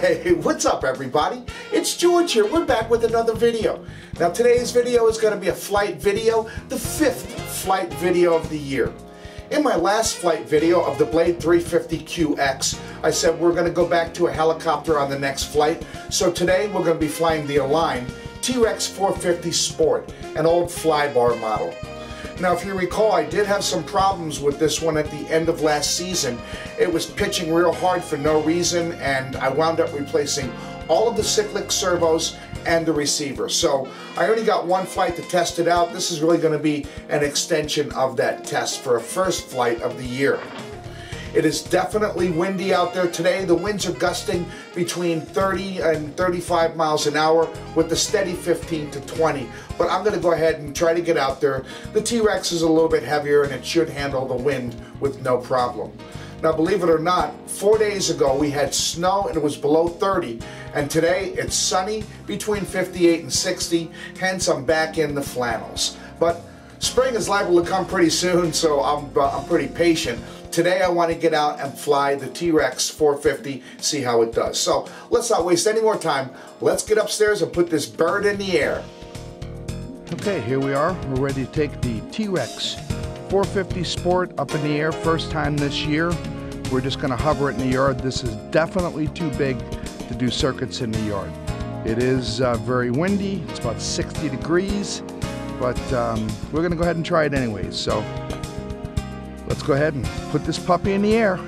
Hey, what's up everybody? It's George here. We're back with another video. Now today's video is going to be a flight video, the 5th flight video of the year. In my last flight video of the Blade 350QX, I said we're going to go back to a helicopter on the next flight. So today we're going to be flying the Align Trex 450 Sport, an old flybar model. Now if you recall, I did have some problems with this one at the end of last season. It was pitching real hard for no reason, and I wound up replacing all of the cyclic servos and the receiver. So I only got one flight to test it out. This is really going to be an extension of that test for a first flight of the year. It is definitely windy out there today. The winds are gusting between 30 and 35 miles an hour with a steady 15 to 20. But I'm going to go ahead and try to get out there. The Trex is a little bit heavier and it should handle the wind with no problem. Now believe it or not, 4 days ago we had snow and it was below 30. And today it's sunny between 58 and 60. Hence I'm back in the flannels. But spring is liable to come pretty soon, so I'm pretty patient. Today I want to get out and fly the Trex 450, see how it does. So let's not waste any more time. Let's get upstairs and put this bird in the air. Okay, here we are. We're ready to take the Trex 450 Sport up in the air. First time this year. We're just going to hover it in the yard. This is definitely too big to do circuits in the yard. It is very windy. It's about 60 degrees, but we're going to go ahead and try it anyways. So let's go ahead and put this puppy in the air.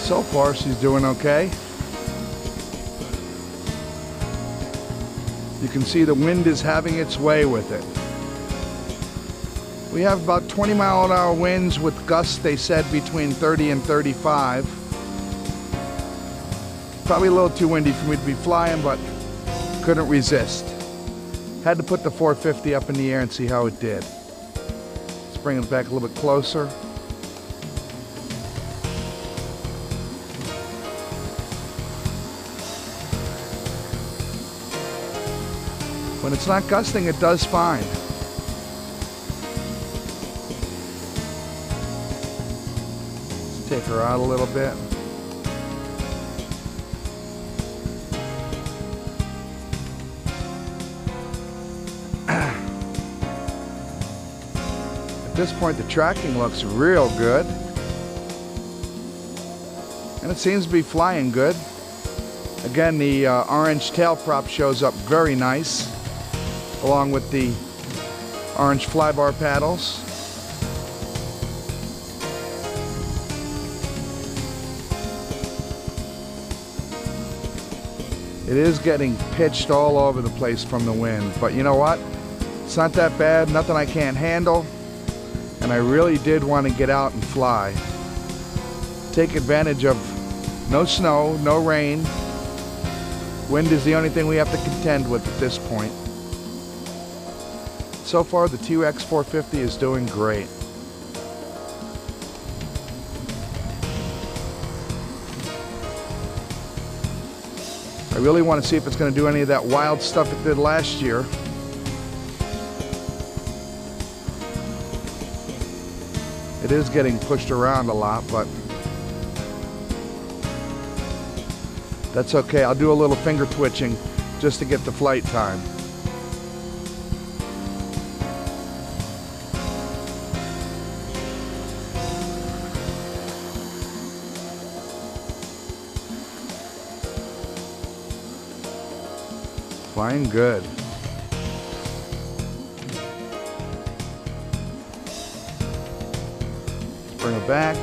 So far, she's doing okay. You can see the wind is having its way with it. We have about 20-mile-an-hour winds with gusts, they said, between 30 and 35. Probably a little too windy for me to be flying, but couldn't resist. Had to put the 450 up in the air and see how it did. Let's bring it back a little bit closer. When it's not gusting, it does fine. Let's take her out a little bit. At this point, the tracking looks real good. And it seems to be flying good. Again, the orange tail prop shows up very nice, along with the orange flybar paddles. It is getting pitched all over the place from the wind, but you know what? It's not that bad, nothing I can't handle, and I really did want to get out and fly. Take advantage of no snow, no rain. Wind is the only thing we have to contend with at this point. So far, the Trex 450 is doing great. I really want to see if it's going to do any of that wild stuff it did last year. It is getting pushed around a lot, but that's okay. I'll do a little finger twitching just to get the flight time. Flying good. Bring it back.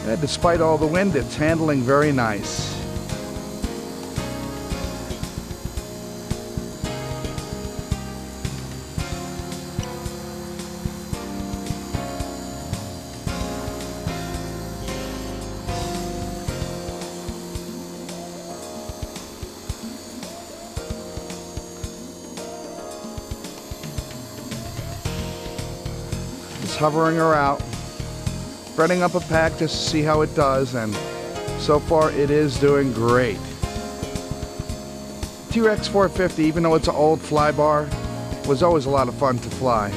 And despite all the wind, it's handling very nice. just hovering her out, spreading up a pack just to see how it does, and so far it is doing great. Trex 450, even though it's an old fly bar, was always a lot of fun to fly.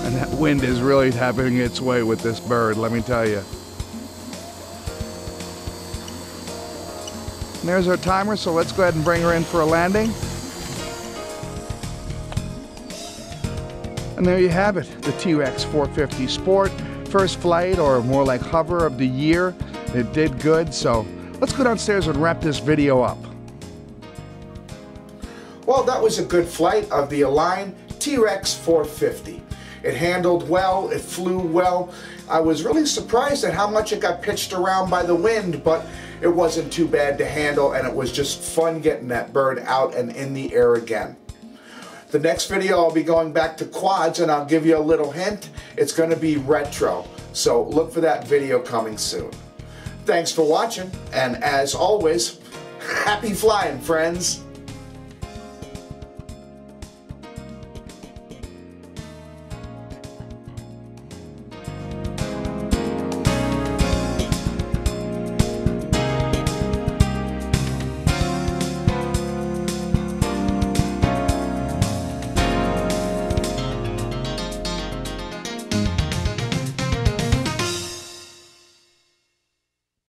And that wind is really having its way with this bird, let me tell you. And there's our timer, so let's go ahead and bring her in for a landing. And there you have it, the Trex 450 Sport. First flight, or more like hover, of the year. It did good, so let's go downstairs and wrap this video up. Well, that was a good flight of the Align Trex 450. It handled well, it flew well. I was really surprised at how much it got pitched around by the wind, but it wasn't too bad to handle, and it was just fun getting that bird out and in the air again. The next video I'll be going back to quads, and I'll give you a little hint. It's going to be retro, so look for that video coming soon. Thanks for watching, and as always, happy flying, friends!